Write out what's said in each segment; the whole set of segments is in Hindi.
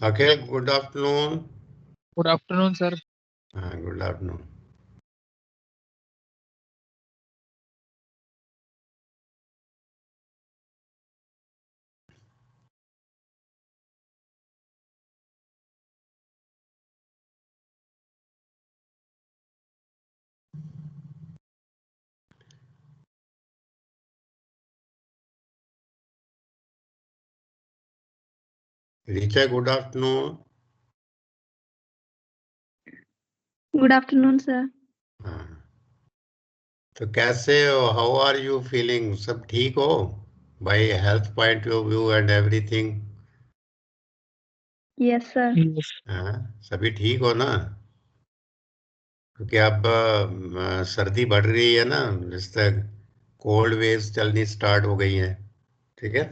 Okay, good afternoon. Good afternoon, sir. Good afternoon. Richa, good afternoon. Good afternoon, sir. तो कैसे हो? How are you feeling? सब ठीक हो by health point of view and everything? Yes, sir. Yes. सभी ठीक हो ना? क्योंकि अब सर्दी बढ़ रही है ना, जिस तक कोल्ड वेव्स चलनी स्टार्ट हो गई हैं, ठीक है?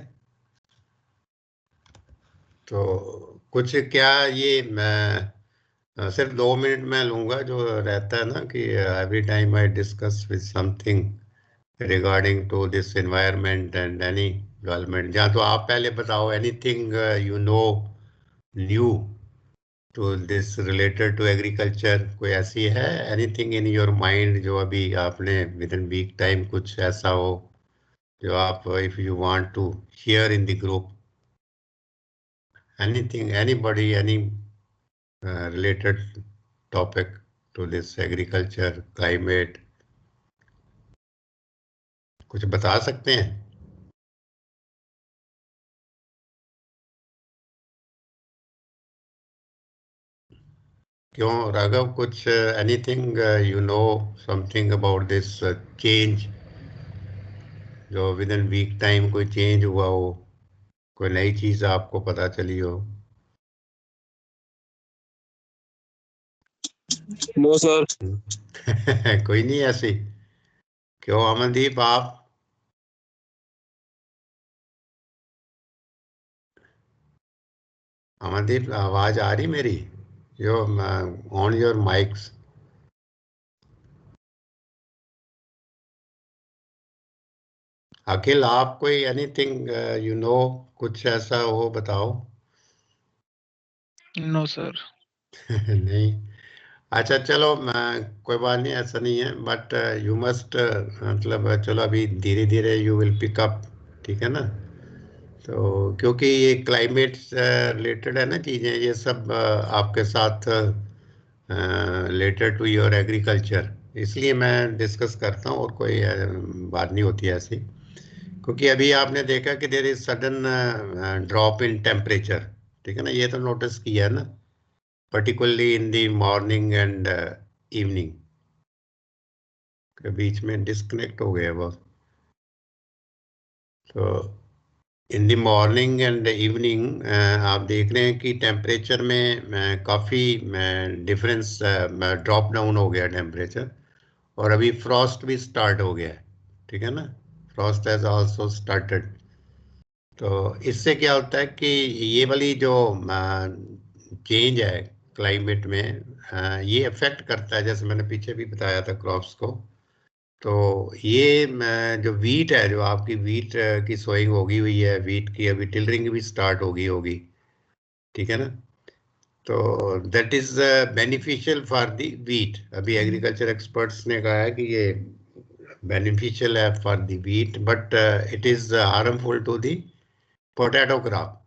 तो कुछ क्या ये मैं सिर्फ 2 मिनट में लूंगा, जो रहता है ना कि every time I discuss with something regarding to this environment and any development, जहाँ तो आप पहले बताओ anything you know new to this related to agriculture. कोई ऐसी है एनीथिंग इन योर माइंड जो अभी आपने विद इन वीक टाइम कुछ ऐसा हो जो आप if you want to hear in the group, anything anybody any related topic to this agriculture climate, कुछ बता सकते हैं? क्यों राघव, कुछ anything you know something about this change, जो विद इन वीक टाइम कोई चेंज हुआ हो, कोई नई चीज आपको पता चली हो? No sir. कोई नहीं ऐसी? क्यों अमनदीप, आप? अमनदीप, आवाज आ रही मेरी? यो ऑन योर माइक्स। अखिल, आप कोई एनीथिंग यू नो, कुछ ऐसा हो बताओ। No, sir. नहीं? अच्छा चलो, मैं कोई बात नहीं, ऐसा नहीं है, बट यू मस्ट मतलब चलो अभी धीरे धीरे यू विल पिक अप, ठीक है ना? तो क्योंकि ये क्लाइमेट रिलेटेड है ना चीज़ें, ये सब आपके साथ रिलेटेड टू योर एग्रीकल्चर, इसलिए मैं डिस्कस करता हूँ, और कोई बात नहीं होती ऐसी। क्योंकि अभी आपने देखा कि there is sudden drop in temperature, ठीक है ना? ये तो नोटिस किया है ना, particularly in the morning and evening, के बीच में डिस्कनेक्ट हो गया बहुत। तो in the morning and evening आप देख रहे हैं कि टेम्परेचर में काफ़ी डिफरेंस, ड्रॉप डाउन हो गया टेम्परेचर, और अभी फ्रॉस्ट भी स्टार्ट हो गया है, ठीक है ना? Frost has also started. तो इससे क्या होता है कि ये वाली जो चेंज है क्लाइमेट में, ये अफेक्ट करता है, जैसे मैंने पीछे भी बताया था, क्रॉप्स को। तो ये जो वीट है, जो आपकी वीट की सोइंग होगी हुई है, वीट की अभी टिलरिंग भी स्टार्ट होगी होगी, ठीक है ना? तो that is beneficial for the wheat. अभी एग्रीकल्चर एक्सपर्ट्स ने कहा है कि ये बेनिफिशियल है for the wheat, but it is harmful to the potato crop,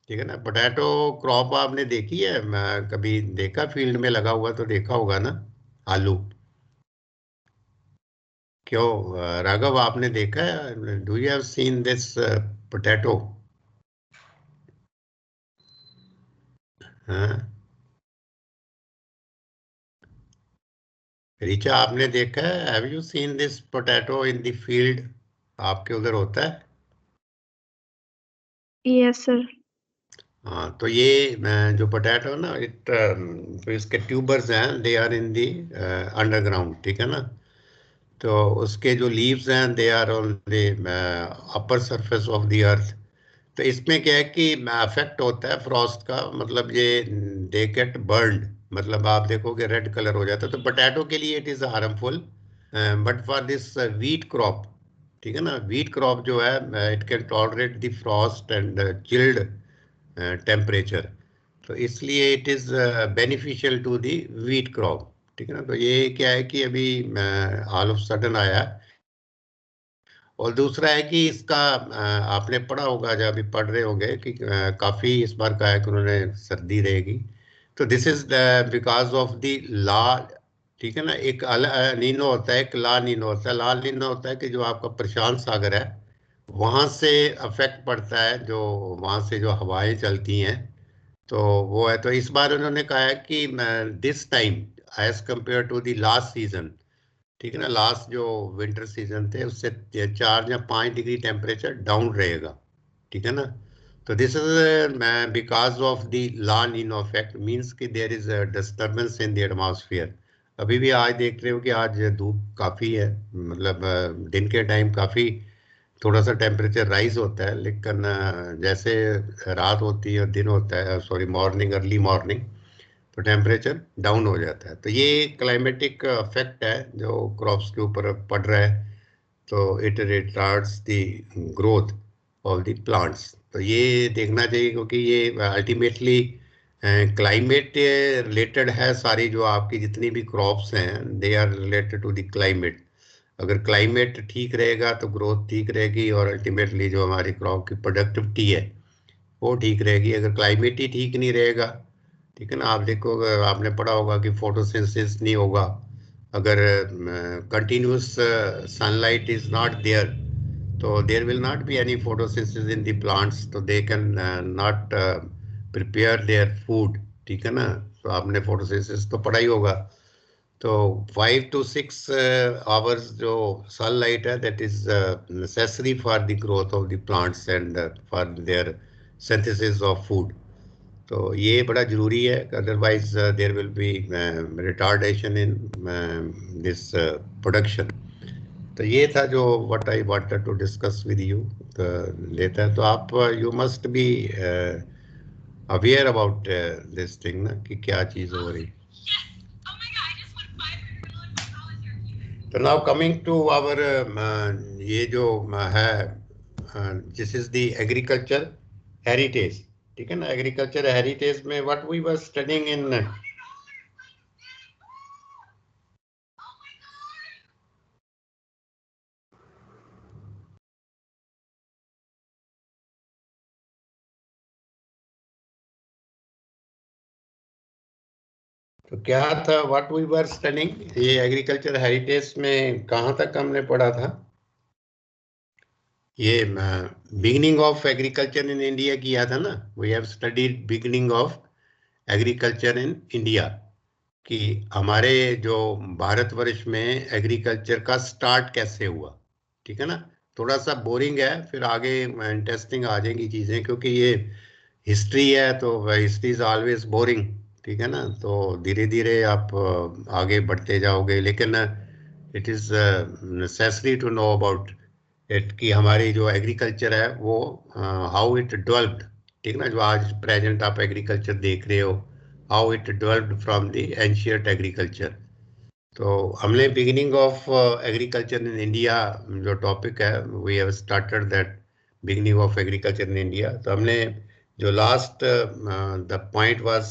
ठीक है ना? पोटैटो क्रॉप आपने देखी है? कभी देखा फील्ड में लगा हुआ तो देखा होगा ना, आलू। क्यों राघव, आपने देखा है? Do you have seen this potato? हाँ, रिचा, आपने देखा है? Have you seen this potato in the field? आपके उधर होता है? Yes, sir. हाँ, तो ये जो पोटैटो ना, तो इसके ट्यूबर्स हैं, they are in the underground, ठीक है ना? तो उसके जो लीव्स हैं, they are on the upper surface of the earth. तो इसमें क्या है कि अफेक्ट होता है फ्रॉस्ट का, मतलब ये दे गेट बर्न्ड, मतलब आप देखोगे रेड कलर हो जाता है। तो पोटैटो के लिए it is harmful, but for this wheat crop, ठीक है ना, वीट क्रॉप जो है, it can tolerate the frost and chilled temperature. तो इसलिए it is beneficial to the wheat crop, ठीक है ना। तो ये क्या है कि अभी ऑल ऑफ सडन आया। और दूसरा है कि इसका आपने पढ़ा होगा, जब अभी पढ़ रहे होंगे कि काफी इस बार का है कि उन्होंने सर्दी रहेगी। तो this is because of the la, ठीक है ना। एक नीनो होता है, एक ला नीनो होता है। ला नीनो होता है कि जो आपका प्रशांत सागर है वहां से अफेक्ट पड़ता है, जो वहां से जो हवाएं चलती हैं, तो वो है। तो इस बार उन्होंने कहा है कि this time as compare to the last season, ठीक है ना, लास्ट जो विंटर सीजन थे उससे 4 या 5 डिग्री टेम्परेचर डाउन रहेगा, ठीक है ना। तो this is because of the La Nina effect, means कि there is a disturbance in the atmosphere. अभी भी आज देख रहे हो कि आज धूप काफ़ी है, मतलब दिन के टाइम काफ़ी थोड़ा सा टेम्परेचर राइज होता है, लेकिन जैसे रात होती है, दिन होता है, सॉरी मॉर्निंग, अर्ली मॉर्निंग, तो टेम्परेचर डाउन हो जाता है। तो ये क्लाइमेटिक इफेक्ट है जो क्रॉप्स के ऊपर पड़ रहा है। तो it retards the growth of the plants. तो ये देखना चाहिए, क्योंकि ये अल्टीमेटली क्लाइमेट रिलेटेड है। सारी जो आपकी जितनी भी क्रॉप्स हैं they are related to the climate. अगर क्लाइमेट ठीक रहेगा तो ग्रोथ ठीक रहेगी, और अल्टीमेटली जो हमारी क्रॉप की प्रोडक्टिविटी है वो ठीक रहेगी। अगर क्लाइमेट ही ठीक नहीं रहेगा, ठीक है ना, आप देखो, आपने पढ़ा होगा कि फोटोसिंथेसिस नहीं होगा। अगर continuous sunlight is not there, तो there will not be any photosynthesis in the plants, तो they can not prepare their food, ठीक है ना। तो आपने फोटोसिंथेसिस तो पढ़ा ही होगा। तो 5 to 6 आवर्स जो सनलाइट है, that is necessary for the growth of the plants and for their synthesis of food. तो ये बड़ा जरूरी है, otherwise there will be retardation in this production. तो ये था जो what I wanted to discuss with you. तो लेता है, तो आप you must be aware about this thing ना, कि क्या चीज़ हो रही। तो नाउ कमिंग टू आवर, ये जो है, this is the agriculture heritage, ठीक है ना। एग्रीकल्चर हेरिटेज में what we were studying in, तो क्या था व्हाट वी वर स्टडीइंग, ये एग्रीकल्चर हेरिटेज में कहाँ तक हमने पढ़ा था। ये beginning of agriculture in India किया था ना। We have studied beginning of agriculture in India, कि हमारे जो भारतवर्ष में एग्रीकल्चर का स्टार्ट कैसे हुआ, ठीक है ना। थोड़ा सा बोरिंग है, फिर आगे इंटरेस्टिंग आ जाएंगी चीज़ें, क्योंकि ये हिस्ट्री है, तो हिस्ट्री इज ऑलवेज बोरिंग, ठीक है ना। तो धीरे धीरे आप आगे बढ़ते जाओगे, लेकिन it is necessary to know about it, कि हमारी जो एग्रीकल्चर है वो हाउ इट डेवलप्ड, ठीक ना। जो आज प्रेजेंट आप एग्रीकल्चर देख रहे हो, how it developed from the ancient agriculture. तो हमने beginning of agriculture in India जो टॉपिक है, we have started that beginning of agriculture in India. तो हमने जो लास्ट द पॉइंट वाज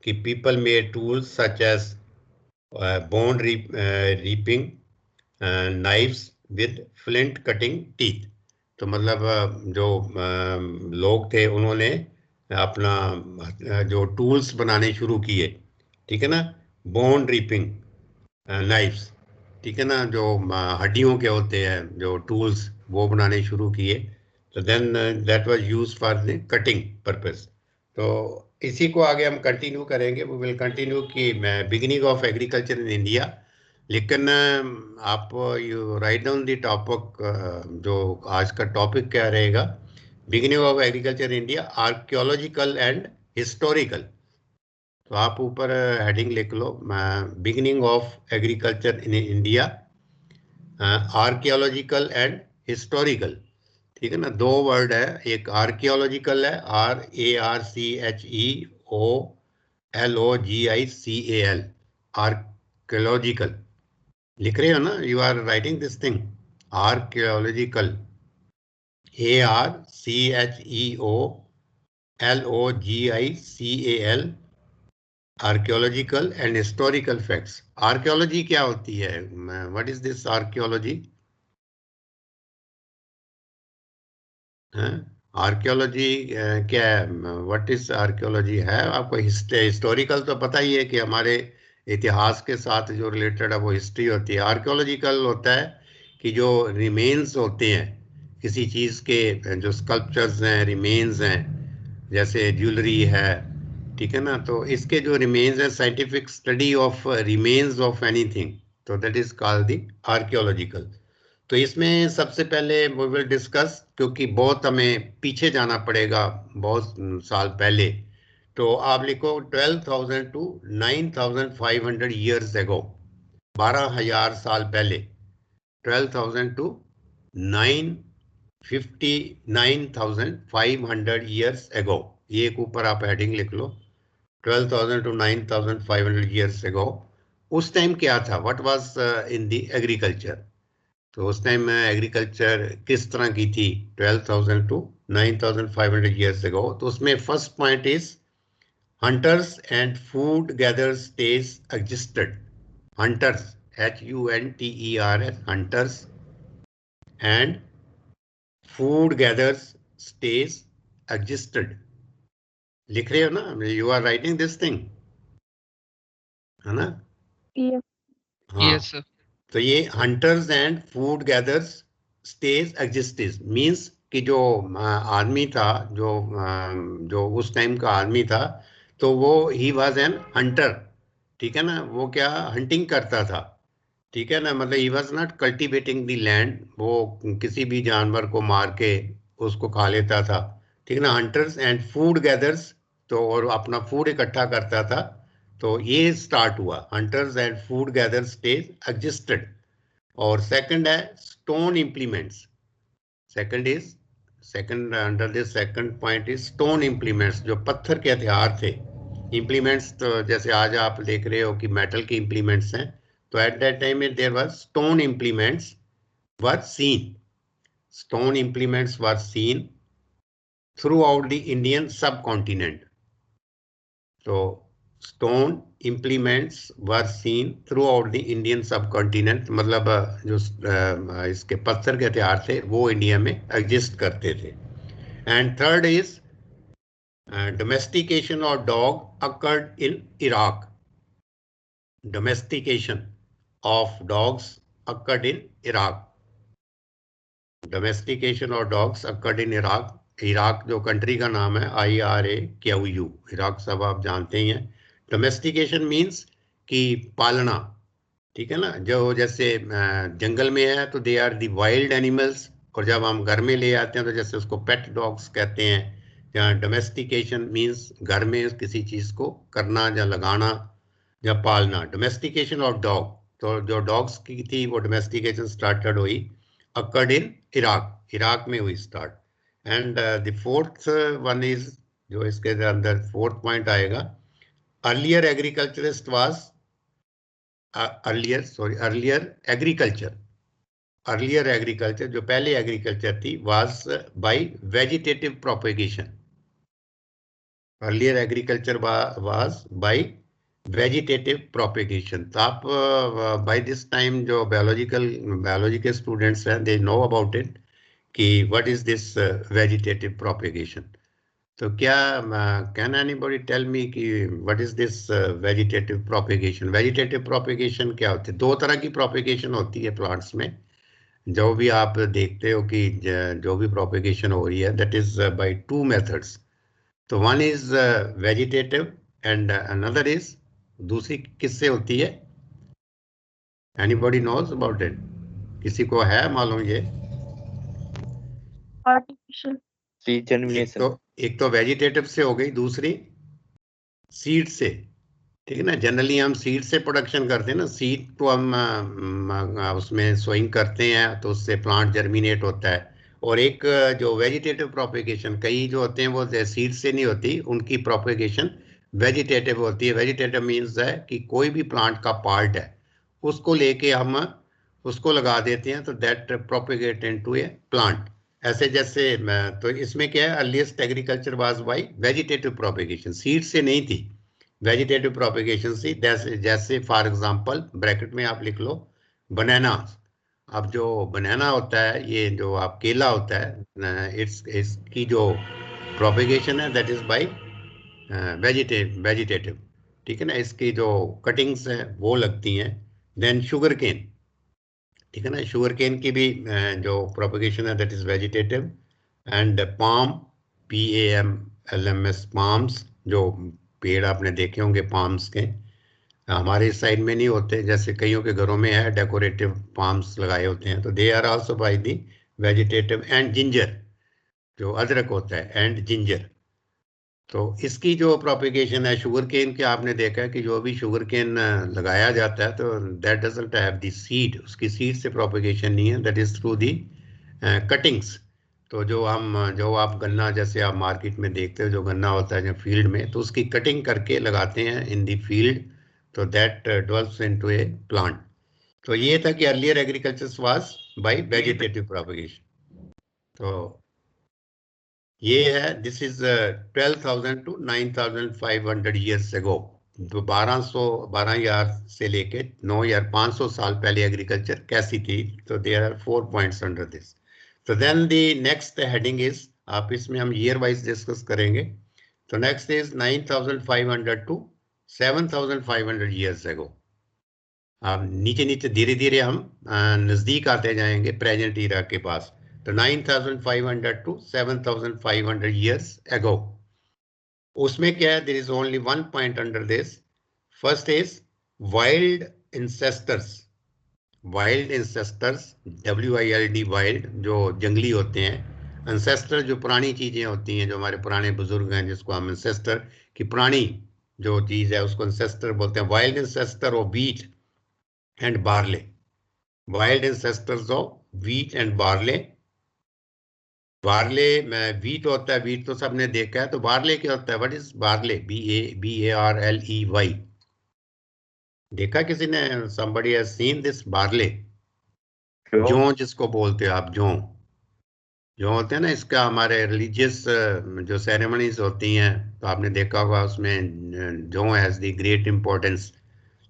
कि people made tools such as bone reaping knives with flint cutting teeth. तो मतलब जो लोग थे उन्होंने अपना जो टूल्स बनाने शुरू किए, ठीक है ना। बोन रीपिंग नाइफ्स, ठीक है ना, जो हड्डियों के होते हैं जो टूल्स, वो बनाने शुरू किए। तो then that was used for the cutting purpose. तो इसी को आगे हम कंटिन्यू करेंगे, वी विल कंटिन्यू कि beginning of agriculture in India. लेकिन आप you write down the topic, जो आज का टॉपिक क्या रहेगा, beginning of agriculture India archaeological and historical. तो आप ऊपर हेडिंग लिख लो, beginning of agriculture in India archaeological and historical, ठीक है ना। दो वर्ड है, एक आर्कियोलॉजिकल है, RARCHEOLOGICAL, आर्कियोलॉजिकल लिख रहे हो ना, you are writing this thing, archaeological, ARCHEOLOGICAL, LOGICAL, archaeological and historical facts. Archaeology क्या होती है? What is this archaeology? Archaeology क्या है? व्हाट इज आर्कियोलॉजी है? आपको हिस्टोरिकल तो पता ही है कि हमारे इतिहास के साथ जो रिलेटेड है वो हिस्ट्री होती है। आर्कियोलॉजिकल होता है कि जो रिमेन्स होते हैं किसी चीज़ के, जो स्कल्पचर्स हैं, रिमेन्स हैं, जैसे ज्वेलरी है, ठीक है ना, तो इसके जो रिमेन्स हैं, scientific study of remains of anything, तो that is called the archaeological. तो इसमें सबसे पहले वी विल डिस्कस, क्योंकि बहुत हमें पीछे जाना पड़ेगा, बहुत साल पहले, तो आप लिखो 12,000 टू 9,500 ईयर्स एगो, 12,000 साल पहले, 12,000 टू 9,500 ईयर्स एगो। ये एक ऊपर आप हेडिंग लिख लो, 12,000 टू 9,500 ईयर्स एगो। उस टाइम क्या था? What was in the agriculture? तो उस टाइम एग्रीकल्चर किस तरह की थी 12,000 टू 9,500 ईयर्स एगो? तो उसमें first point is hunters and food gathers stage existed. Hunters, HUNTERS, hunters and food gathers stage existed. लिख रहे हो ना? You are writing this thing, है ना? Yes. हाँ, Yes, sir. तो ये hunters and food gathers stage existed means कि जो आदमी था, जो उस टाइम का आदमी था, तो वो ही वाज एन हंटर, ठीक है ना? वो क्या हंटिंग करता था, ठीक है ना? मतलब he was not cultivating the land, वो किसी भी जानवर को मार के उसको खा लेता था, ठीक है ना? हंटर्स एंड फूड गैदर्स, तो और अपना फूड इकट्ठा करता था। तो ये स्टार्ट हुआ, hunters and food gather stage existed. और सेकंड है stone implements. Second under this second point is stone implements, जो पत्थर के हथियार थे। इम्प्लीमेंट्स तो जैसे आज आप देख रहे हो कि मेटल के इम्प्लीमेंट्स हैं, तो एट दैट टाइम में there was stone implements were seen. Stone implements were seen throughout the Indian subcontinent. तो stone implements were seen throughout the Indian subcontinent, मतलब जो इसके पत्थर के हथियार थे वो इंडिया में एग्जिस्ट करते थे। And third is domestication of dog occurred in Iraq. Domestication of dogs occurred in Iraq. Domestication of dogs occurred in Iraq. Iraq जो कंट्री का नाम है IRAQ, इराक सब आप जानते ही हैं। डोमेस्टिकेशन मीन्स कि पालना, ठीक है ना? जो जैसे जंगल में है तो they are the wild animals, और जब हम घर में ले आते हैं तो जैसे उसको पेट डॉग्स कहते हैं। जहाँ डोमेस्टिकेशन मीन्स घर में किसी चीज़ को करना या लगाना या पालना। डोमेस्टिकेशन ऑफ डॉग, तो जो डॉग्स की थी वो डोमेस्टिकेशन स्टार्टेड हुई अकर्ड इन इराक, इराक में हुई start. And the fourth one is, जो इसके अंदर फोर्थ पॉइंट आएगा, earlier agriculturist was earlier agriculture, जो पहले एग्रीकल्चर थी, was by vegetative propagation. Earlier agriculture was by vegetative propagation. तो आप बाय दिस टाइम जो बायोलॉजी के स्टूडेंट्स हैं, दे नो अबाउट इट कि what is this vegetative propagation. तो क्या कैन एनीबॉडी टेल मी कि what is this vegetative propagation? Vegetative propagation क्या होती है? दो तरह की प्रोपेगेशन होती है प्लांट्स में। जो भी आप देखते हो कि जो भी प्रोपेगेशन हो रही है, that is by two methods. तो one is vegetative and another is, दूसरी किससे होती है? Anybody knows about it? किसी को है मालूम ये? Artificial. एक तो वेजिटेटिव से हो गई, दूसरी सीड से, ठीक है ना? जनरली हम सीड से प्रोडक्शन करते हैं ना, सीड तो हम उसमें सोइंग करते हैं तो उससे प्लांट जर्मिनेट होता है। और एक जो वेजिटेटिव प्रोपेगेशन, कई जो होते हैं वो सीड से नहीं होती, उनकी प्रोपेगेशन वेजिटेटिव होती है। वेजिटेटिव मीन्स है कि कोई भी प्लांट का पार्ट है उसको लेके हम उसको लगा देते हैं, तो that propagate into A plant. ऐसे जैसे तो इसमें क्या है, earliest agriculture was by vegetative propagation, seed से नहीं थी, वेजिटेटिव प्रोपेगेशन से। जैसे फॉर एग्जांपल ब्रैकेट में आप लिख लो बनाना। अब जो बनाना होता है, ये जो आप केला होता है, इसकी जो प्रोपेगेशन है दैट इज बाय वेजिटेटिव, ठीक है ना। इसकी जो कटिंग्स है वो लगती हैं। देन शुगर केन, ठीक है ना, शुगर केन की भी जो प्रोपेगेशन है that is vegetative. And palm, PAMLMS, palms, जो पेड़ आपने देखे होंगे पाम्स के, हमारे इस साइड में नहीं होते, जैसे कईयों के घरों में है डेकोरेटिव पाम्स लगाए होते हैं, तो they are also by the vegetative. And ginger, जो अदरक होता है, एंड जिंजर। तो इसकी जो प्रोपेगेशन है शुगर केन के, आपने देखा है कि जो भी शुगर केन लगाया जाता है तो that doesn't have the seed, उसकी सीड से प्रोपेगेशन नहीं है, that is through the cuttings. तो जो आप गन्ना, जैसे आप मार्केट में देखते हो जो गन्ना होता है जो फील्ड में, तो उसकी कटिंग करके लगाते हैं इन दी फील्ड, तो that develops into A plant. तो ये था कि earlier agriculture was by vegetative propagation. तो ये है, this is 12,000 to 9,500 years ago. तो 1200 से लेके 9,500 साल पहले एग्रीकल्चर कैसी थी, तो there are 4 points under this. तो then the next heading is, आप इसमें हम ईयर वाइज डिस्कस करेंगे। तो next is 9,500 to 7,500 years ago. अब नीचे नीचे धीरे धीरे हम नजदीक आते जाएंगे प्रेजेंट ईरा के पास। तो 9,500 to 7,500 years ago, उसमें क्या है, there is only one point under this. First is wild ancestors. Wild ancestors, WILD, wild, जो जंगली होते हैं। इंसेस्टर जो पुरानी चीजें होती हैं, जो हमारे पुराने बुजुर्ग हैं, जिसको हम इंसेस्टर की पुरानी जो चीज है उसको इंसेस्टर बोलते हैं। Wild ancestor of wheat and barley, wild ancestors of wheat and barley. Barley में व्हीट होता है, व्हीट तो सबने देखा है, तो बार्ले क्या होता है, व्हाट इज बार्ले, BARLEY? देखा किसी ने? somebody has seen this barley? जौ जिसको बोलते हो आप, जौ, जो होते हैं ना, इसका हमारे रिलीजियस जो सेरेमनीज होती हैं, तो आपने देखा होगा उसमें जौ हैज द ग्रेट इम्पोर्टेंस।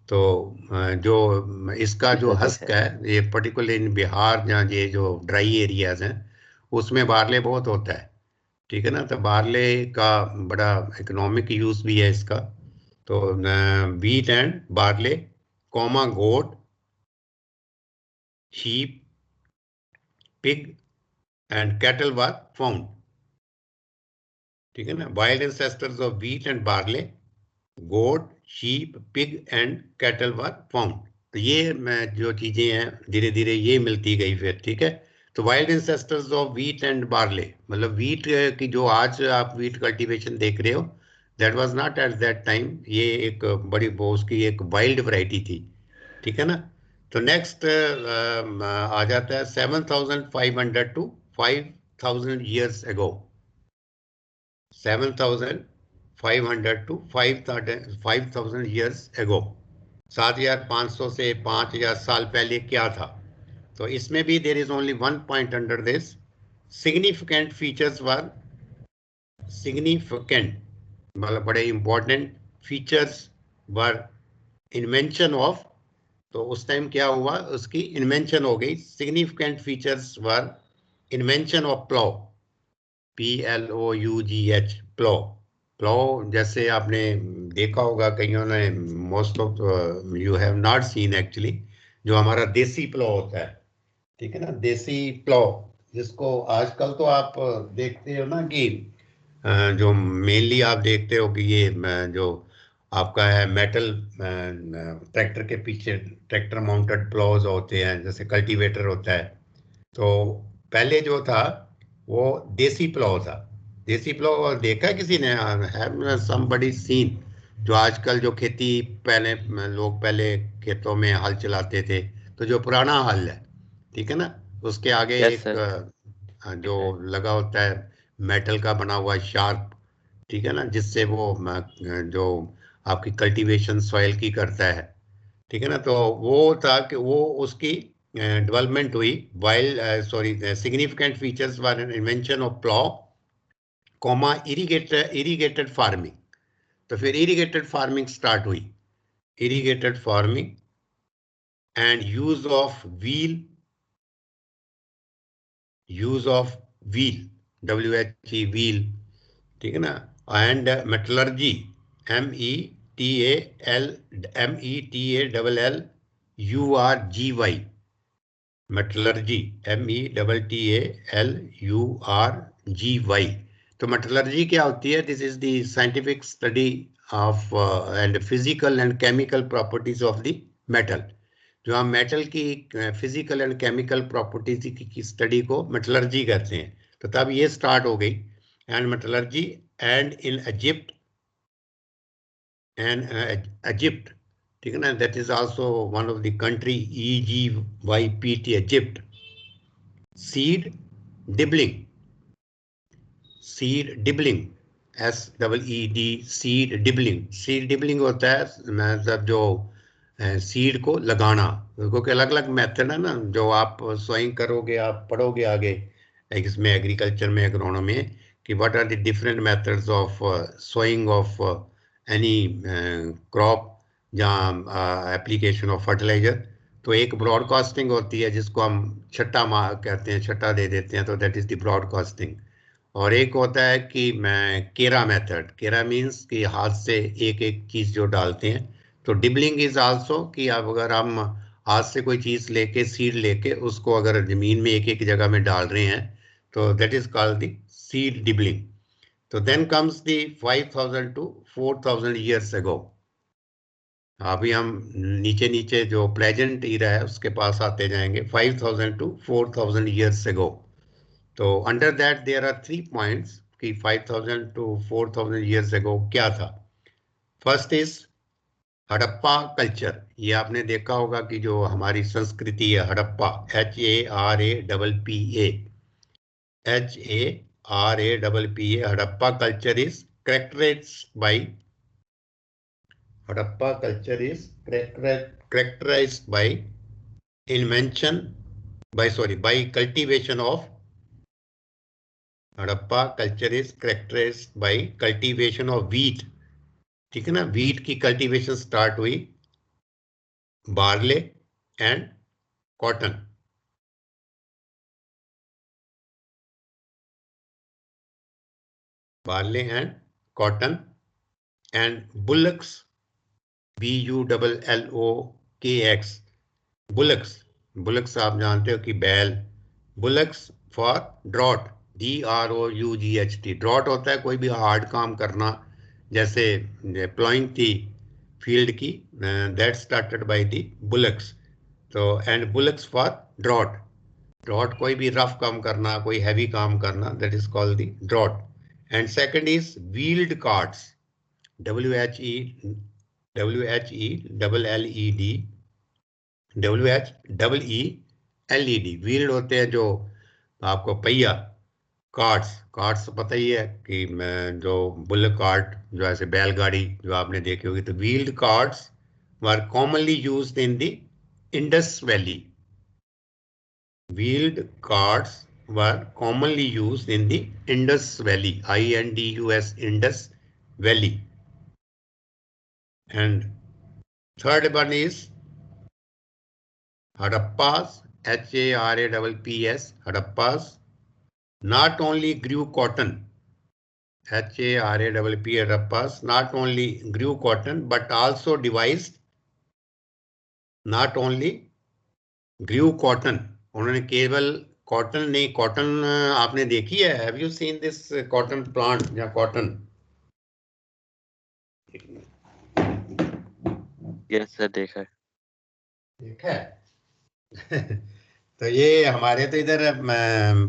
तो जो इसका जो हस्क है, ये पर्टिकुलर इन बिहार, जहाँ ये जो ड्राई एरियाज हैं उसमें बार्ले बहुत होता है, ठीक है ना। तो बार्ले का बड़ा इकोनॉमिक यूज भी है इसका। तो wheat and barley, comma goat, sheep, pig and cattle were found, ठीक है ना। Wild ancestors of wheat and barley, goat, sheep, pig and cattle were found. तो ये जो चीजें हैं धीरे धीरे ये मिलती गई फिर, ठीक है। तो wild ancestors of wheat and barley, मतलब व्हीट की जो आज आप व्हीट कल्टीवेशन देख रहे हो, that was not at that time, ये एक बड़ी उसकी एक वाइल्ड वैरायटी थी, ठीक है ना। तो नेक्स्ट आ जाता है 7,500 to 5,000 years ago. 7,500 to 5,000 years ago, 7,500 से 5,000 साल पहले क्या था। तो इसमें भी there is only one point under this. Significant features were, significant मतलब बड़े important features were invention of. तो उस टाइम क्या हुआ, उसकी इन्वेंशन हो गई। Significant features were invention of plough, PLOUGH, plough. Plough जैसे आपने देखा होगा, कईयों ने, most of you have not seen actually, जो हमारा देसी प्लो होता है, ठीक है ना, देसी प्लो, जिसको आजकल तो आप देखते हो ना कि जो मेनली आप देखते हो कि ये जो आपका है मेटल ट्रैक्टर के पीछे ट्रैक्टर माउंटेड प्लोज होते हैं, जैसे कल्टीवेटर होता है। तो पहले जो था वो देसी प्लो था। देसी प्लो देखा किसी ने? Have somebody seen? जो आजकल जो खेती, पहले लोग पहले खेतों में हल चलाते थे, तो जो पुराना हल है, ठीक है ना, उसके आगे Yes, एक sir. जो लगा होता है मेटल का बना हुआ शार्प, ठीक है ना, जिससे वो जो आपकी कल्टीवेशन सॉइल की करता है, ठीक है ना। तो वो था कि वो उसकी डेवलपमेंट हुई while significant features were invention of plough comma irrigated farming. तो फिर इरीगेटेड फार्मिंग स्टार्ट हुई, irrigated farming and use of wheel, WHE wheel, ठीक है ना, and metallurgy METALLURGY, metallurgy METTALLURGY। तो मेटलर्जी क्या होती है? This is the scientific study of and physical and chemical properties of the metal. जो हम मेटल की फिजिकल एंड केमिकल प्रॉपर्टीज की स्टडी को मेटलर्जी कहते हैं। तो तब ये स्टार्ट हो गई, and metallurgy and in Egypt Egypt, ठीक है ना, that is also one of the country EGYPT Egypt. Seed dibbling, SEED, seed dibbling होता है मतलब जो सीड को लगाना, क्योंकि अलग अलग मेथड है ना, जो आप सोइंग करोगे, आप पढ़ोगे आगे इसमें एग्रीकल्चर में, एग्रोनॉमी में, कि what are the different methods of sowing of any crop या एप्लीकेशन ऑफ फर्टिलाइजर। तो एक ब्रॉडकास्टिंग होती है जिसको हम छट्टा कहते हैं, छट्टा दे देते हैं, तो दैट इज द ब्रॉडकास्टिंग। और एक होता है कि मैं केरा मेथड, केरा मीन्स कि हाथ से एक एक चीज जो डालते हैं। तो डिबलिंग इज आल्सो कि अब अगर हम हाथ से कोई चीज लेके, सीड लेके, उसको अगर जमीन में एक एक जगह में डाल रहे हैं, तो that is called the seed dibbling. तो then comes the 5000 to 4000 years ago। अभी हम नीचे नीचे जो प्रेजेंट ईरा है उसके पास आते जाएंगे, 5000 to 4000 years ago। तो under that there are 3 points कि 5000 to 4000 years ago क्या था। First is Harappa culture. ये आपने देखा होगा कि जो हमारी संस्कृति है Harappa, HARAPPA, Harappa culture is characterized by cultivation of Harappa culture is characterized by cultivation of wheat, ठीक है ना। wheat की कल्टीवेशन स्टार्ट हुई, barley and cotton. Barley and cotton and bullocks, BULLOKX, bullocks आप जानते हो कि बैल, bullocks for drought, DROUGHT। Drought होता है कोई भी हार्ड काम करना, जैसे प्लॉइंग थी फील्ड की, that started by the bullocks. तो and bullocks for draught, draught कोई भी रफ काम करना, कोई हैवी काम करना, that is called the draught. And second is wheeled carts, WHEELED, wheeled होते हैं जो आपको पहिया, कार्ट्स पता ही है कि जो बुल कार्ट, जो ऐसे बैलगाड़ी जो आपने देखी होगी। तो wheeled carts were commonly used in the Indus valley, wheeled carts were commonly used in the Indus Valley, INDUS, Indus Valley. And third one is Harappas, HARAPPS, Harappas not only grew cotton, Harappas not only grew cotton but also devised, not only grew cotton, उन्होंने केवल कॉटन नहीं, कॉटन आपने देखी है, have you seen this cotton plant या कॉटन? यस सर, देखा है तो ये हमारे तो इधर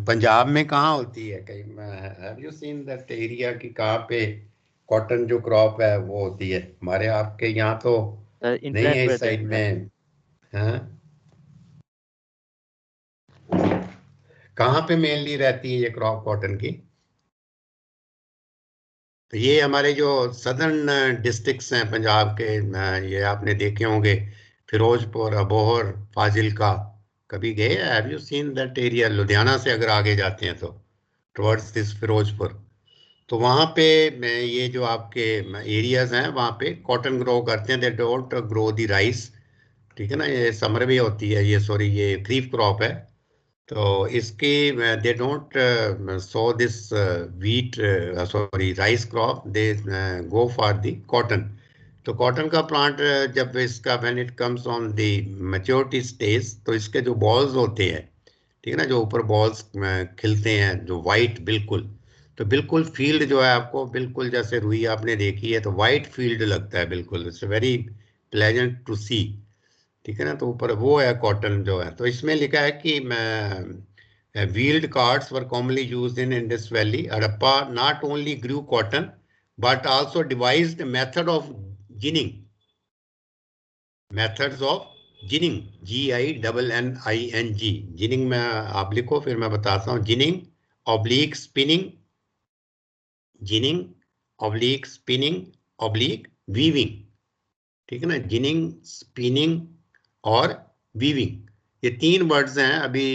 पंजाब में कहाँ होती है कहीं, have you seen that area की कहाँ पे कॉटन जो क्रॉप है वो होती है? हमारे आपके यहाँ तो नहीं है इस साइड में। हाँ, कहाँ पे मेनली रहती है ये क्रॉप कॉटन की? तो ये हमारे जो सदर्न डिस्ट्रिक्ट्स हैं पंजाब के, ये आपने देखे होंगे, फिरोजपुर, अबोहर, फाजिलका, कभी गए? Have you seen that area? Ludhiana से अगर आगे जाते हैं तो टुवर्ड्स दिस फिरोजपुर, तो वहाँ पे ये जो आपके एरियाज हैं वहाँ पे कॉटन ग्रो करते हैं। They don't grow the rice, ठीक है ना। ये समर में होती है, ये सॉरी ये खरीफ क्रॉप है। तो इसकी they don't so this wheat sorry rice crop, they go for the cotton. तो कॉटन का प्लांट जब इसका when it comes on the maturity stage, तो इसके जो बॉल्स होते हैं, ठीक है ना, जो ऊपर बॉल्स खिलते हैं जो वाइट, बिल्कुल, तो बिल्कुल फील्ड जो है आपको बिल्कुल जैसे रुई आपने देखी है तो वाइट फील्ड लगता है बिल्कुल। इट्स वेरी प्लेजेंट टू सी, ठीक है ना। तो ऊपर वो है कॉटन जो है। तो इसमें लिखा है कि wheeled carts were commonly used in Indus valley. Harappa not only grew cotton but also devised method of ginning, methods of ginning, GINNING, ginning में आप लिखो फिर मैं बताता हूँ। Ginning oblique spinning, ginning oblique spinning oblique weaving, ठीक है ना। जिनिंग, स्पिनिंग और वीविंग, ये 3 वर्ड्स हैं अभी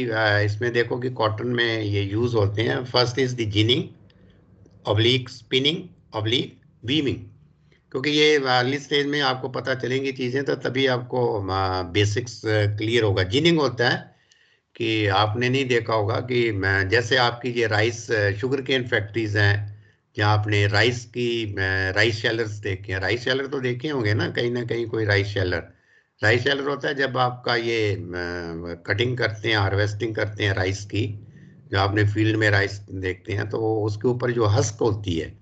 इसमें देखो कि कॉटन में ये यूज होते हैं। First is the ginning oblique spinning oblique weaving, क्योंकि ये अर्ली स्टेज में आपको पता चलेंगी चीज़ें तो तभी आपको बेसिक्स क्लियर होगा। जिनिंग होता है कि आपने नहीं देखा होगा कि मैं जैसे आपकी ये राइस शुगर केन फैक्ट्रीज हैं जहाँ आपने राइस की राइस शेलर्स देखे हैं। राइस शेलर तो देखे होंगे ना कहीं कोई राइस शेलर। राइस शेलर होता है जब आपका ये कटिंग करते हैं, हार्वेस्टिंग करते हैं राइस की, जो आपने फील्ड में राइस देखते हैं तो उसके ऊपर जो हस्क होती है,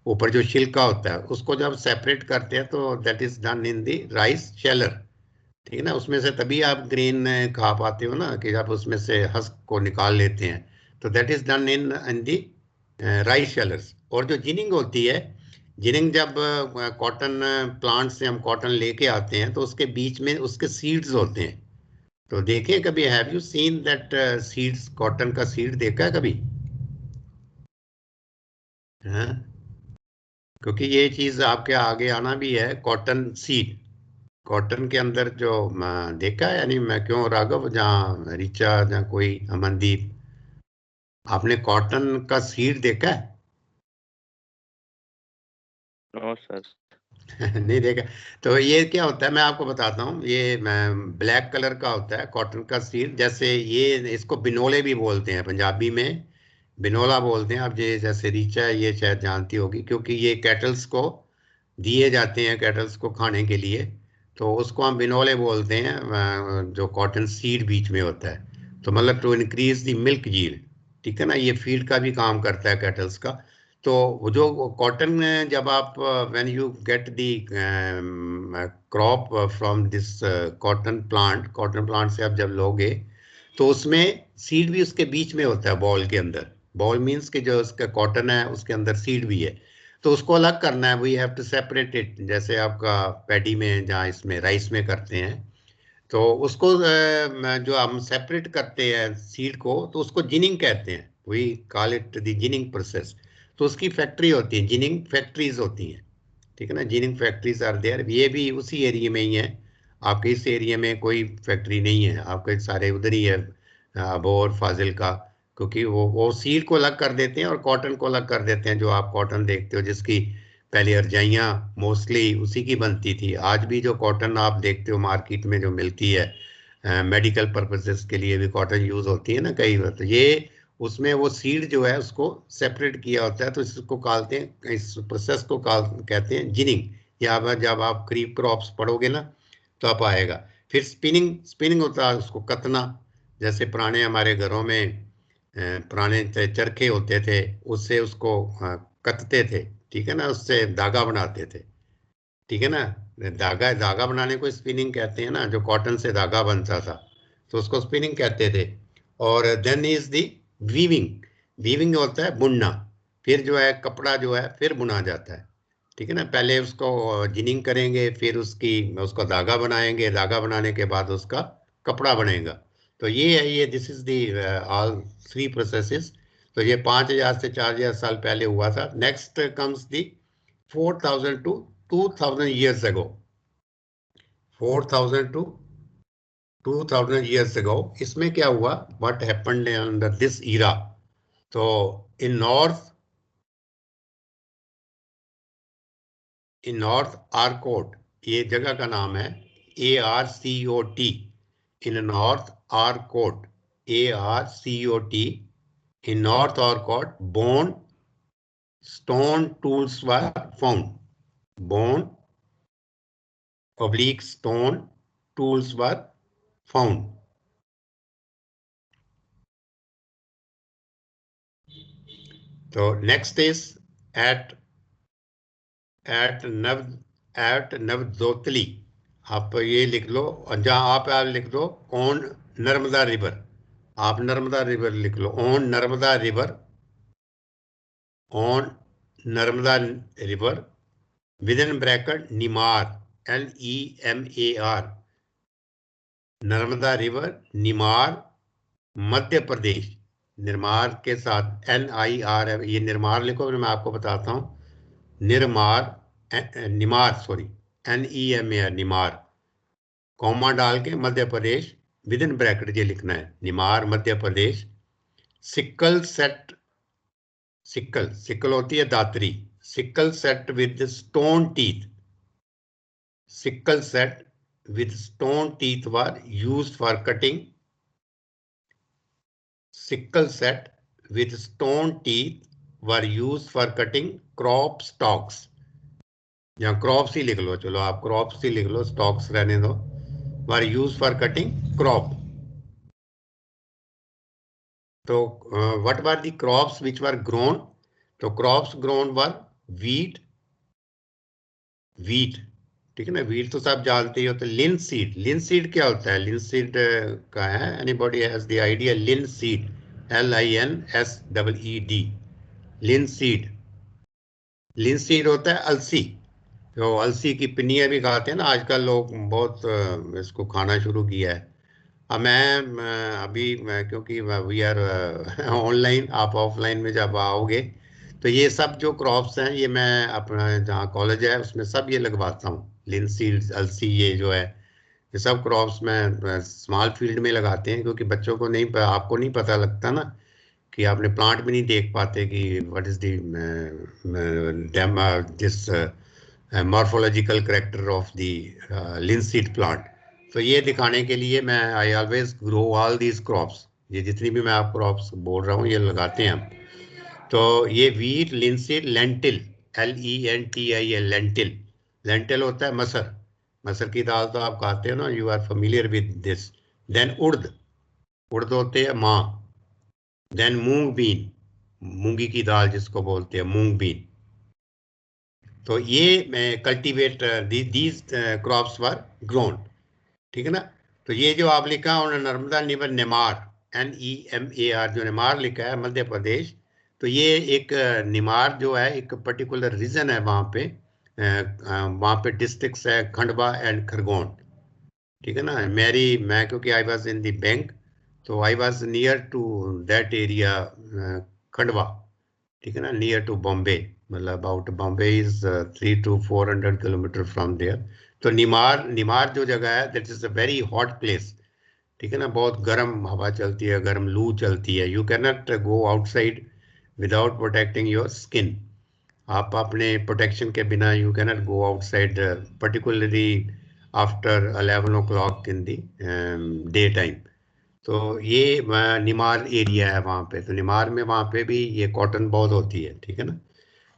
ऊपर जो छिलका होता है, उसको जब सेपरेट करते हैं तो that is done in the rice Shelar, ठीक है ना। उसमें से तभी आप ग्रेन खा पाते हो ना, कि आप उसमें से हस्क को निकाल लेते हैं। तो that is done in the rice shellers. और जो जिनिंग होती है, जिनिंग जब कॉटन प्लांट से हम कॉटन लेके आते हैं तो उसके बीच में उसके सीड्स होते हैं। तो देखें कभी, have you seen that seeds, cotton का सीड देखा है कभी? हाँ, क्योंकि ये चीज आपके आगे आना भी है, कॉटन सीड। कॉटन के अंदर जो देखा है, यानी मैं क्यों राघव, जहाँ ऋचा, जहाँ कोई अमनदीप, आपने कॉटन का सीड देखा है? No sir. नहीं देखा? तो ये क्या होता है मैं आपको बताता हूँ। ये ब्लैक कलर का होता है कॉटन का सीड। जैसे ये इसको बिनोले भी बोलते हैं, पंजाबी में बिनोला बोलते हैं। आप ये जैसे रीचा है, ये शायद जानती होगी, क्योंकि ये कैटल्स को दिए जाते हैं, कैटल्स को खाने के लिए। तो उसको हम बिनोले बोलते हैं, जो कॉटन सीड बीच में होता है। तो मतलब to increase the milk yield, ठीक है ना। ये फीड का भी काम करता है कैटल्स का। तो वो जो कॉटन, जब आप when you get the crop from this cotton plant से आप जब लोगे, तो उसमें सीड भी उसके बीच में होता है, बॉल के अंदर। बॉल मीन्स कि जो उसका कॉटन है उसके अंदर सीड भी है। तो उसको अलग करना है, we have to separate it, जैसे आपका पैडी में जहाँ इसमें राइस में करते हैं। तो उसको जो हम सेपरेट करते हैं सीड को, तो उसको जिनिंग कहते हैं। We call it the ginning process. तो उसकी फैक्ट्री होती है, जिनिंग फैक्ट्रीज होती हैं, ठीक है ना। Ginning factories are there. ये भी उसी एरिया में ही है। आपके इस एरिया में कोई फैक्ट्री नहीं है, आपके सारे उधर ही है, अबोर फाजिल का। क्योंकि वो सीड को अलग कर देते हैं और कॉटन को अलग कर देते हैं। जो आप कॉटन देखते हो जिसकी पहले रजाइयाँ मोस्टली उसी की बनती थी। आज भी जो कॉटन आप देखते हो मार्केट में जो मिलती है, मेडिकल पर्पसेस के लिए भी कॉटन यूज़ होती है ना कई बार। तो ये उसमें वो सीड जो है उसको सेपरेट किया होता है। तो इसको कहते हैं, इस प्रोसेस को कहते हैं जिनिंग। या जब आप खरीफ क्रॉप्स पढ़ोगे ना तो आप आएगा। फिर स्पिनिंग, स्पिनिंग होता है उसको कतना। जैसे पुराने हमारे घरों में पुराने चरखे होते थे, उससे उसको कतते थे, ठीक है ना, उससे धागा बनाते थे, ठीक है ना। धागा धागा बनाने को स्पिनिंग कहते हैं ना, जो कॉटन से धागा बनता था तो उसको स्पिनिंग कहते थे। और then is the weaving. Weaving होता है बुनना। फिर जो है कपड़ा जो है फिर बुना जाता है, ठीक है ना। पहले उसको जिनिंग करेंगे, फिर उसको धागा बनाएंगे, धागा बनाने के बाद उसका कपड़ा बनेगा। तो ये है, ये this is the all 3 processes. तो ये 5000 से 4000 साल पहले हुआ था। Next comes the 4000 to 2000 years ago, 4000 to 2000 years ago. इसमें क्या हुआ? What happened under this era? तो in north आरकोट, ये जगह का नाम है, ARCOT, in north Arcot, ARCOT, in North Orchard, bone stone tools were found. Bone oblique stone tools were found. So next is at नवजोतली, आप ये लिख लो, जहां आप लिख दो ऑन नर्मदा रिवर, आप नर्मदा रिवर लिख लो, on Narmada river, on Narmada river, with in bracket Nimar, LEMAR, Narmada river, Nimar, Madhya Pradesh, Nirmar के साथ NIR, ये निर्मार लिखो, मैं आपको बताता हूँ, Nirmar, Nimar sorry, NEMAR, Nimar, comma डाल के Madhya Pradesh, with in bracket ये लिखना है, Nimar Madhya Pradesh, sickle set, sickle होती है दातरी, sickle set with stone teeth, सिक्कल सेट with stone teeth were used for cutting. Sickle set with stone teeth were used for cutting crop stalks. या क्रॉप्स ही लिख लो, चलो आप क्रॉप्स ही लिख लो, स्टॉक्स रहने दो, were used for cutting crop. तो what were the crops which were grown? तो crops grown were wheat, ठीक है ना, वीट तो सब जानते ही हो। तो लिनसीड क्या होता है? लिनसीड का है, anybody has the idea? Linseed, LINSEED, linseed होता है अलसी, जो अलसी की पिन्नियाँ भी खाते हैं ना आजकल लोग, बहुत इसको खाना शुरू किया है। अब मैं क्योंकि वी आर ऑनलाइन, आप ऑफलाइन में जब आओगे तो ये सब जो क्रॉप्स हैं ये मैं अपना जहाँ कॉलेज है उसमें सब ये लगवाता हूँ, लिनसीड, अलसी, ये जो है ये सब क्रॉप्स में स्मॉल फील्ड में लगाते हैं, क्योंकि बच्चों को नहीं, आपको नहीं पता लगता ना, कि आपने प्लांट भी नहीं देख पाते कि what is this morphological character of the linseed plant. तो ये दिखाने के लिए मैं I always grow all these crops, ये जितनी भी मैं आप क्रॉप्स बोल रहा हूँ ये लगाते हैं हम। तो ये wheat, linseed, lentil, LENTIL, lentil, lentil होता है मसर, मसर की दाल तो आप खाते हो ना, you are familiar with this. Then urd, उर्द होते हैं माँ। देन मूंग बीन, मूंगी की दाल जिसको बोलते हैं मूंग बीन। तो ये cultivate these crops were grown, ठीक है ना। तो ये जो आप लिखा है नर्मदा रिवर निमार, NEMAR, जो निमार लिखा है मध्य प्रदेश, तो ये एक निमार जो है एक पर्टिकुलर रीजन है वहाँ पे डिस्ट्रिक्ट्स है खंडवा एंड खरगोन, ठीक है ना। मैं क्योंकि I was in the bank, तो I was near to that area, Khandwa, ठीक है ना, नियर टू बॉम्बे, मतलब about Bombay is 300 to 400 kilometres from there. तो निमार जो जगह है that is a very hot place, ठीक है ना, बहुत गर्म हवा चलती है, गर्म लू चलती है, you can not go outside without protecting your skin, आप अपने प्रोटेक्शन के बिना you can not go outside, particularly after 11 o'clock in the day time. तो ये निमार एरिया है वहाँ पे, तो निमार में वहाँ पे भी ये कॉटन बहुत होती है, ठीक है ना।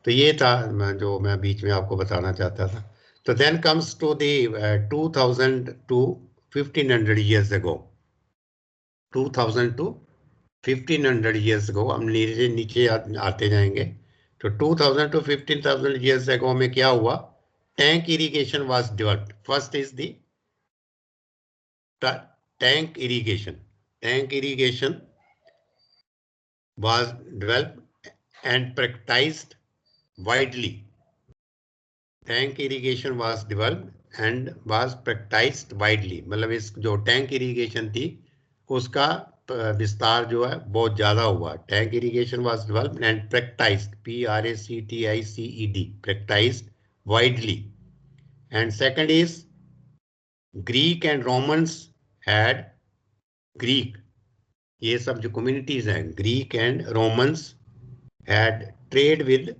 तो ये था जो मैं बीच में आपको बताना चाहता था। तो then comes to the 2000 to 1500 years ago, 2000 to 1500 years ago, हम नीचे नीचे आते जाएंगे। तो 2000 to 15,000 years ago में क्या हुआ? Tank irrigation was developed. First is the tank irrigation, tank irrigation was developed and practiced widely. Tank irrigation was developed and was practiced widely, मतलब इस जो टैंक इरिगेशन थी उसका विस्तार जो है बहुत ज्यादा हुआ। Tank irrigation was developed and practiced, PRACTICED, practiced widely. And second is Greek and Romans had Greek, ये सब जो कम्युनिटीज हैं, Greek and Romans had trade with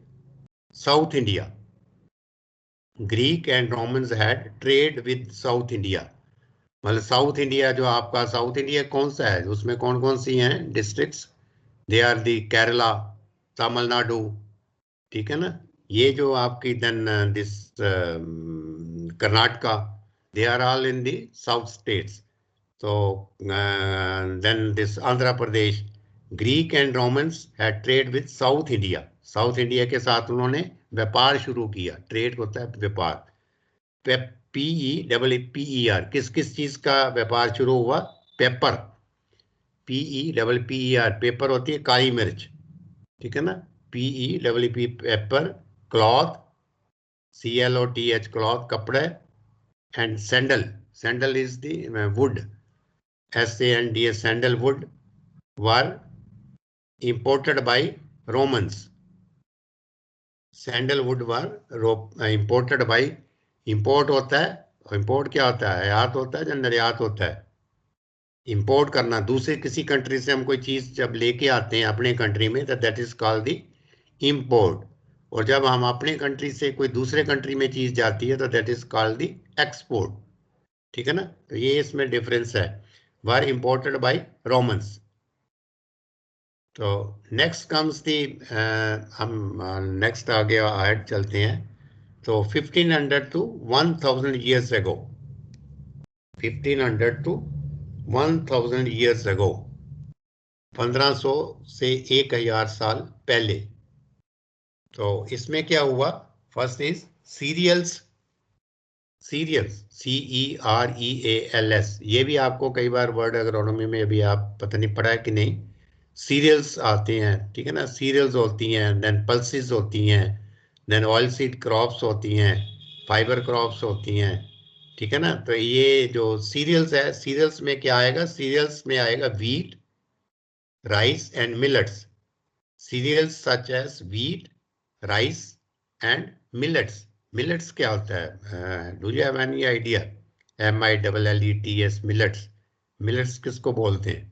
south India. Greek and Romans had trade with south India, मतलब साउथ इंडिया जो आपका साउथ इंडिया कौन सा है, उसमें कौन कौन सी हैं districts? They are the Kerala, Tamil Nadu, ठीक है ना, ये जो आपकी then this Karnataka, they are all in the south states. तो then this Andhra Pradesh, Greek and Romans had trade with south India, south India के साथ उन्होंने व्यापार शुरू किया। ट्रेड होता है व्यापार। PEPPER, किस किस चीज का व्यापार शुरू हुआ? पेपर, PEPPER, पेपर होती है काली मिर्च, ठीक है ना, PEPP pepper, cloth, CLOTH cloth कपड़े, and sandal, sandal is the wood, SANDL sandal wood were imported by Romans. Sandalwood were imported by, import होता है, इंपोर्ट क्या होता है? आयात होता है या निर्यात होता है? इंपोर्ट करना, दूसरे किसी कंट्री से हम कोई चीज जब लेके आते हैं अपने कंट्री में, तो that is called the import. और जब हम अपने कंट्री से कोई दूसरे कंट्री में चीज जाती है तो that is called the export, ठीक है ना। तो ये इसमें डिफरेंस है, वर इंपोर्टेड बाय रोमन्स। तो नेक्स्ट कम्स दी, हम नेक्स्ट आगे ऐड चलते हैं। तो 1500 to 1000 years ago, 1500 to 1000 years ago, 1500 से 1000 साल पहले। तो इसमें क्या हुआ? First is cereals, cereals CEREALS, ये भी आपको कई बार वर्ड एग्रोनॉमी में अभी आप पता नहीं पड़ा है कि नहीं, सीरियल्स आते हैं, ठीक है ना, सीरियल्स होती हैं, देन पल्सेस होती हैं, देन ऑयल सीड क्रॉप्स होती हैं, फाइबर क्रॉप्स होती हैं, ठीक है ना। तो ये जो सीरियल्स है, सीरियल्स में क्या आएगा? सीरियल्स में आएगा wheat, rice and millets. Cereals such as wheat, rice and millets. Millets क्या होता है? Do you have any idea? MILLETS, millets, millets किसको बोलते हैं?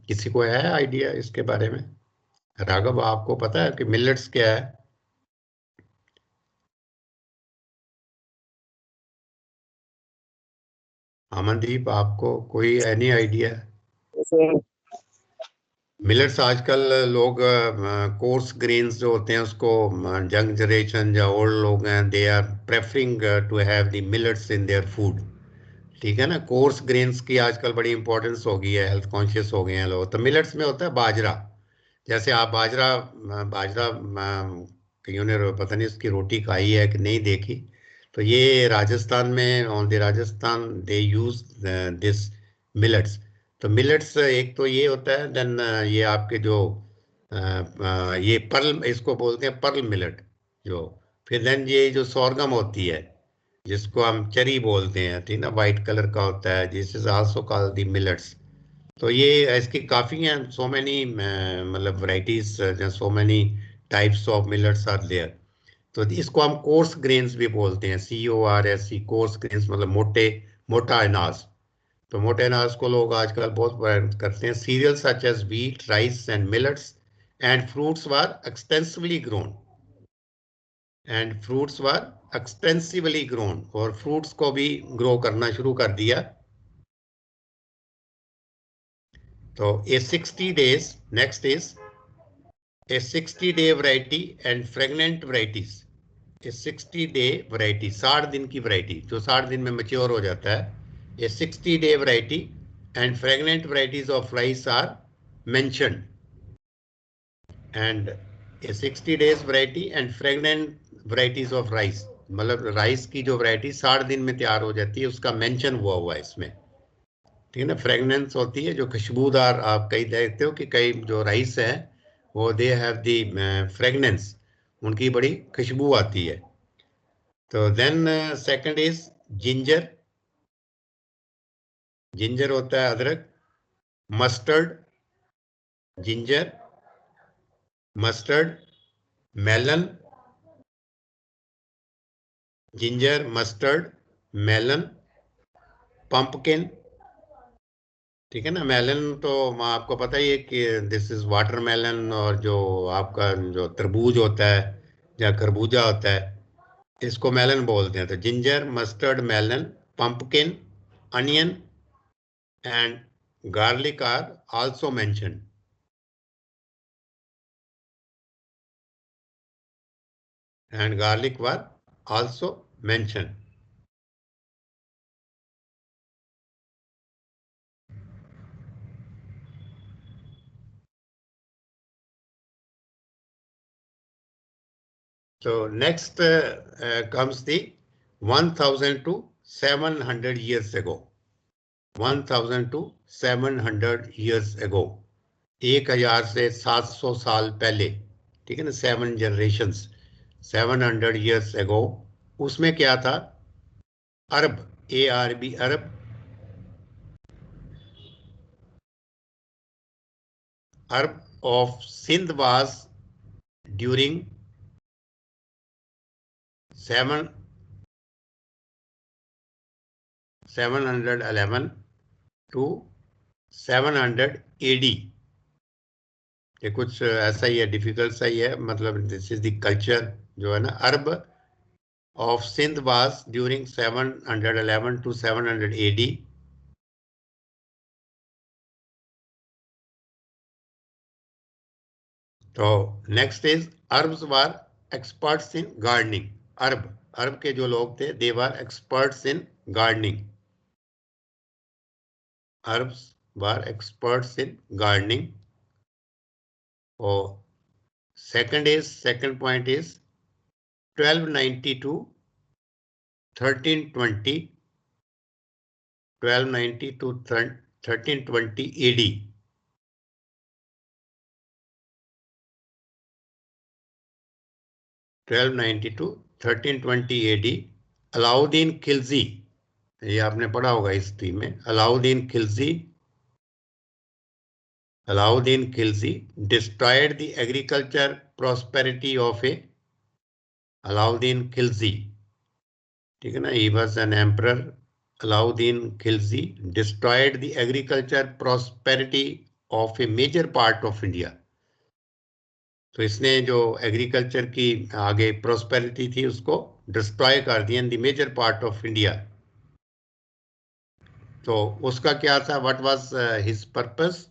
किसी को है आइडिया इसके बारे में? राघव, आपको पता है कि मिलेट्स क्या है? अमनदीप, आपको कोई एनी आइडिया? मिलेट्स आजकल लोग कोर्स ग्रेन्स जो होते हैं उसको, यंग जनरेशन या ओल्ड लोग हैं, they are preferring to have the millets in their food, ठीक है ना। कोर्स ग्रेन्स की आजकल बड़ी इंपॉर्टेंस हो गई है, हेल्थ कॉन्शियस हो गए हैं लोग। तो मिलेट्स में होता है बाजरा, जैसे आप बाजरा, बाजरा कईयों ने पता नहीं उसकी रोटी खाई है कि नहीं देखी। तो ये राजस्थान में, on the Rajasthan they use this millets. तो मिलेट्स एक तो ये होता है, देन ये आपके जो ये पर्ल, इसको बोलते हैं पर्ल मिलेट जो, फिर देन ये जो सोरगम होती है जिसको हम चरी बोलते हैं, ठीक ना, वाइट कलर का होता है, this is also called the millets. तो ये इसकी काफ़ी हैं, सो मैनी मतलब varieties, so many types of millets are there. तो इसको हम कोर्स ग्रेन्स भी बोलते हैं, CORS, कोर्स ग्रेन्स, मतलब मोटे, मोटा अनाज। तो मोटे अनाज को लोग आजकल बहुत पसंद करते हैं। Cereals such as wheat, rice and millets and fruits were extensively grown, and fruits were extensively grown, और फ्रूट्स को भी ग्रो करना शुरू कर दिया। तो ए 60 days, next is a 60-day variety and fragrant varieties। A 60-day variety, 60 दिन की वैरायटी जो 60 दिन में मैच्योर हो जाता है, ए 60-day variety and fragrant varieties of rice are mentioned, and a 60 days variety and fragrant varieties of rice, मतलब राइस की जो वैरायटी 60 दिन में तैयार हो जाती है, उसका मेंशन हुआ है इसमें, ठीक है ना। फ्रेगनेंस होती है जो खुशबूदार, आप कई देखते हो कि कई जो राइस है वो दे हैव दी फ्रेगनेंस, उनकी बड़ी खुशबू आती है। तो then second is ginger, ginger होता है अदरक, mustard, ginger, mustard, melon, ginger, mustard, melon, pumpkin, ठीक है ना। मेलन तो आपको पता ही है कि दिस इज वाटरमेलन, और जो आपका जो तरबूज होता है या खरबूजा होता है, इसको मेलन बोलते हैं। तो ginger, mustard, melon, pumpkin, onion and garlic are also mentioned. And garlic were also mentioned. So next comes the 1000 to 700 years ago. 1000 to 700 years ago. 1000 से 700 साल पहले, ठीक है ना। 7 generations, 700 years ago. उसमें क्या था? अरब, ARB, Arab, Arab of Sindh was during 711 to 700 AD. ये कुछ ऐसा ही है, डिफिकल्ट सा ही है, मतलब दिस इज द कल्चर जो है ना। Arab of Sindh was during 711 to 700 AD. तो next is Arabs were experts in gardening. अरब के जो लोग थे, they were experts in gardening. Arabs were experts in gardening. और second point is 1290 to 1320, 1290 to 1320 AD. 1290 to 1320 AD. Alauddin Khilji, ये आपने पढ़ा होगा हिस्ट्री में. Alauddin Khilji destroyed the agriculture prosperity of a Alauddin Khilji, ठीक है ना. He was an emperor. Alauddin Khilji destroyed the agriculture prosperity of a major part of India. तो इसने जो एग्रीकल्चर की आगे प्रोस्पेरिटी थी उसको डिस्ट्रॉय कर दिया in the major part of India. तो उसका क्या था? What was his purpose?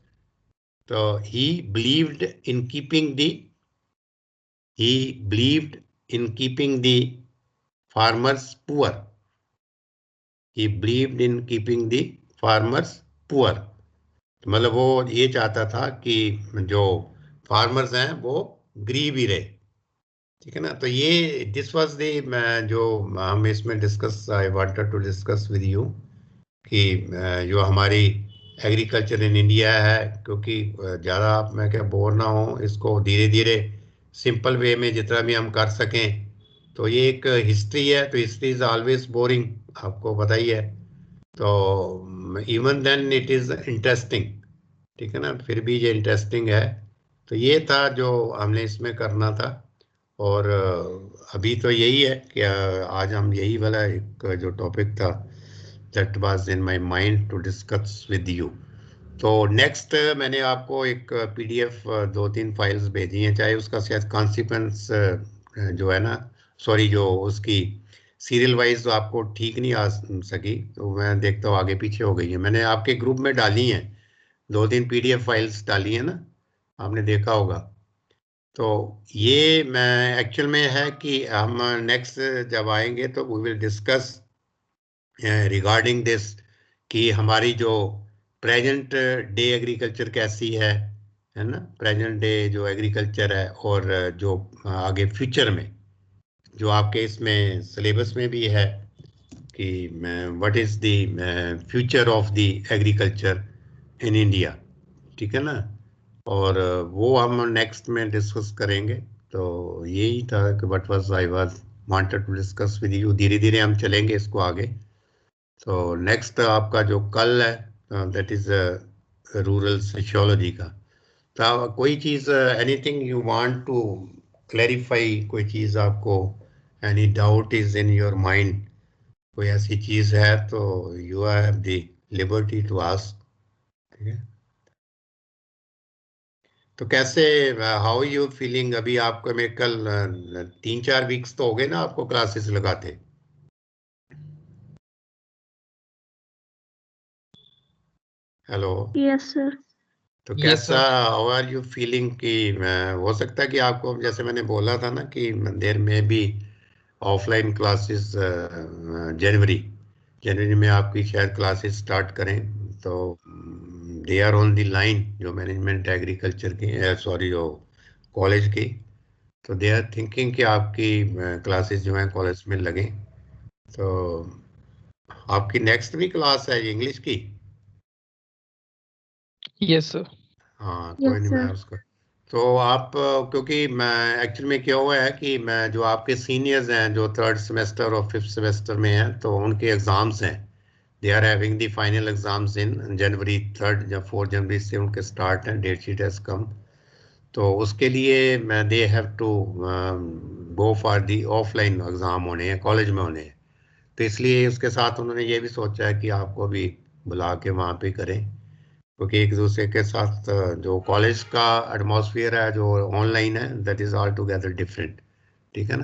तो he believed in keeping the farmers poor. He believed in keeping the farmers poor. मतलब वो ये चाहता था कि जो फार्मर्स हैं वो गरीब ही रहे, ठीक है ना. तो ये दिस वाज द जो हम इसमें discuss, I wanted to discuss with you कि जो हमारी एग्रीकल्चर इन इंडिया है, क्योंकि ज़्यादा मैं क्या बोर ना हो, इसको धीरे धीरे सिंपल वे में जितना भी हम कर सकें. तो ये एक हिस्ट्री है, तो हिस्ट्री इज़ ऑलवेज बोरिंग, आपको पता ही है. तो even then it is interesting, ठीक है ना. फिर भी ये इंटरेस्टिंग है. तो ये था जो हमने इसमें करना था. और अभी तो यही है कि आज हम यही वाला एक जो टॉपिक था that was in my mind to discuss with you. तो नेक्स्ट मैंने आपको एक PDF 2-3 फाइल्स भेजी हैं, चाहे उसका शायद कॉन्सिक्वेंस जो है ना, सॉरी जो उसकी सीरियल वाइज तो आपको ठीक नहीं आ सकी, तो मैं देखता हूँ आगे पीछे हो गई है. मैंने आपके ग्रुप में डाली हैं 2-3 PDF फाइल्स डाली हैं ना, आपने देखा होगा. तो ये मैं एक्चुअल में है कि हम नेक्स्ट जब आएंगे तो we will discuss regarding this कि हमारी जो प्रेजेंट डे एग्रीकल्चर कैसी है ना, प्रेजेंट डे जो एग्रीकल्चर है, और जो आगे फ्यूचर में जो आपके इसमें सिलेबस में भी है कि what is the future of the agriculture in India, ठीक है ना. और वो हम नेक्स्ट में डिस्कस करेंगे. तो यही था कि what was I was wanted to discuss with you. धीरे धीरे हम चलेंगे इसको आगे. तो नेक्स्ट आपका जो कल है दैट इज रूरल सोशियोलॉजी का. तो कोई चीज़ anything you want to clarify, कोई चीज़ आपको any doubt is in your mind, कोई ऐसी चीज है तो you have the liberty to ask. ठीक है, तो कैसे, हाउ यू फीलिंग? अभी आपको मेरे कल 3-4 वीक्स तो हो गए ना आपको क्लासेस लगाते। Hello, Yes, sir. तो Yes, कैसा, sir. How are you feeling कि हो सकता है कि आपको, जैसे मैंने बोला था ना कि देर में भी ऑफलाइन क्लासेस जनवरी जनवरी में आपकी शायद क्लासेस स्टार्ट करें, तो they are on the line जो मैनेजमेंट एग्रीकल्चर की, सॉरी जो कॉलेज की, तो दे आर थिंकिंग कि आपकी क्लासेस जो हैं कॉलेज में लगें। तो आपकी नेक्स्ट भी क्लास है इंग्लिश की? Yes, sir. हाँ, कोई Yes, नहीं, मैं sir. उसको, तो आप क्योंकि मैं एक्चुअली में क्या हुआ है कि मैं, जो आपके सीनियर्स हैं जो 3rd सेमेस्टर और 5th सेमेस्टर में हैं, तो उनके एग्ज़ाम्स हैं, they are having the final exams in January 3rd या 4 जनवरी से उनके स्टार्ट हैं, डेट शीट हैज़ कम। तो उसके लिए मैं, they have to go for the offline exam होने हैं, कॉलेज में होने हैं, तो इसलिए उसके साथ उन्होंने ये भी सोचा है कि आपको भी बुला के वहाँ पे करें, क्योंकि एक दूसरे के साथ जो कॉलेज का एटमॉस्फेयर है जो ऑनलाइन है, that is all together different. ठीक है ना,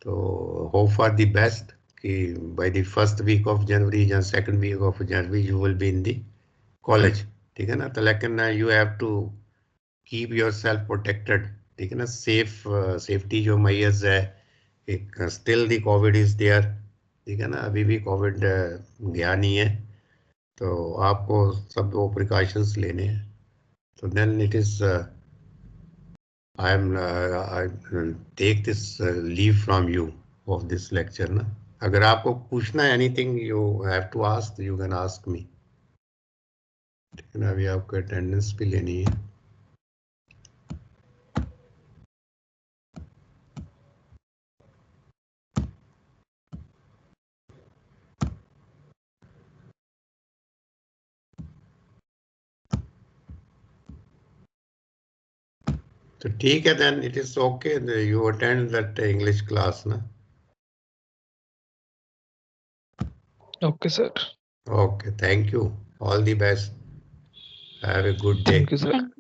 तो होप फॉर द बेस्ट कि by the first week of January या second week of January you will be in the college. ठीक है ना, तो लेकिन you have to keep yourself protected. ठीक है ना, सेफ्टी जो मैयर्स है, एक still the Covid is there. ठीक है ना, अभी भी कोविड गया नहीं है, तो आपको सब वो प्रिकॉशंस लेने हैं। So then it is, I take this leave from you of this lecture ना। अगर आपको पूछना है anything you have to ask, you can ask me। ठीक है ना, अभी आपको अटेंडेंस भी लेनी है। तो ठीक है, then it is okay, you attend that English class ना। Okay, sir. Okay, thank you, all the best, have a good day। Thank you, sir. Thank